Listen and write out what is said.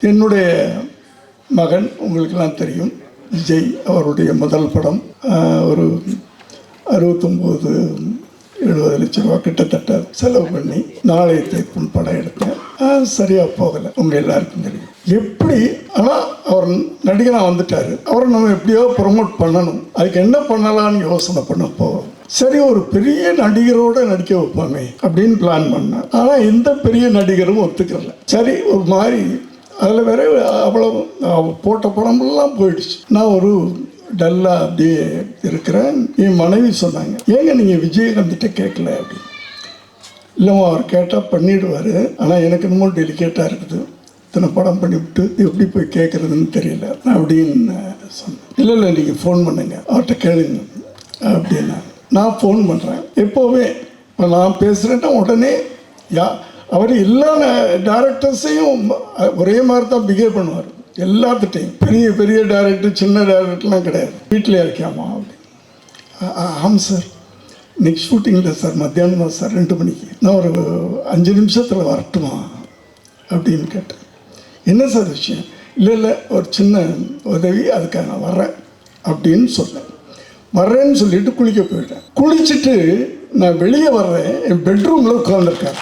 என்னுடைய மகன் உங்களுக்கெல்லாம் தெரியும், விஜய் அவருடைய முதல் படம் ஒரு 69-70 லட்ச ரூபா கிட்டத்தட்ட செலவு பண்ணி நாளைய தீர்ப்புன்னு படம் எடுத்தேன். சரியாக போகலை, உங்கள் எல்லாருக்கும் தெரியும். எப்படி ஆனால் அவர் நடிகனாக வந்துட்டார், அவரை நம்ம எப்படியோ ப்ரொமோட் பண்ணணும். அதுக்கு என்ன பண்ணலான்னு யோசனை பண்ணப்போ சரி ஒரு பெரிய நடிகரோடு நடிக்க வைப்போமே அப்படின்னு பிளான் பண்ணேன். ஆனால் எந்த பெரிய நடிகரும் ஒத்துக்கல. சரி ஒரு மாதிரி அதில் வேற அவ்வளோ போட்ட படமெல்லாம் போயிடுச்சு. நான் ஒரு டல்லாக அப்படியே இருக்கிறேன். என் மனைவி சொன்னாங்க, ஏங்க நீங்கள் விஜயகாந்த்கிட்ட கேட்கல அப்படின்னு. இல்லைம்மா அவர் கேட்டால் பண்ணிவிடுவார், ஆனால் எனக்கு இன்னமும் டெலிகேட்டாக இருக்குது, இத்தனை படம் பண்ணிவிட்டு எப்படி போய் கேட்குறதுன்னு தெரியல அப்படின்னு சொன்னேன். இல்லை நீங்கள் ஃபோன் பண்ணுங்க, அவர்கிட்ட கேளுங்க அப்படின்னா. நான் ஃபோன் பண்ணுறேன். எப்போவுமே இப்போ நான் பேசுகிறேன்னா உடனே அவர் எல்லா டேரக்டர்ஸையும் ஒரே மாதிரி தான் பிஹேவ் பண்ணுவார். எல்லாத்துட்டையும் பெரிய பெரிய டேரக்டர் சின்ன டேரக்டர்லாம் கிடையாது. வீட்டில் இருக்காமா அப்படின்னு. ஆமாம் சார், நெக்ஸ்ட் ஷூட்டிங்கில் சார் மத்தியானம் தான் சார் 2 மணிக்கு, நான் ஒரு 5 நிமிஷத்தில் வரட்டுமா அப்படின்னு கேட்டேன். என்ன சார் விஷயம்? இல்லை ஒரு சின்ன உதவி, அதுக்காக நான் வர்றேன் அப்படின்னு சொன்னேன். வர்றேன்னு சொல்லிட்டு குளிக்க போயிட்டேன். குளிச்சுட்டு நான் வெளியே வர்றேன், என் பெட்ரூமில் உட்காந்துருக்கேன்.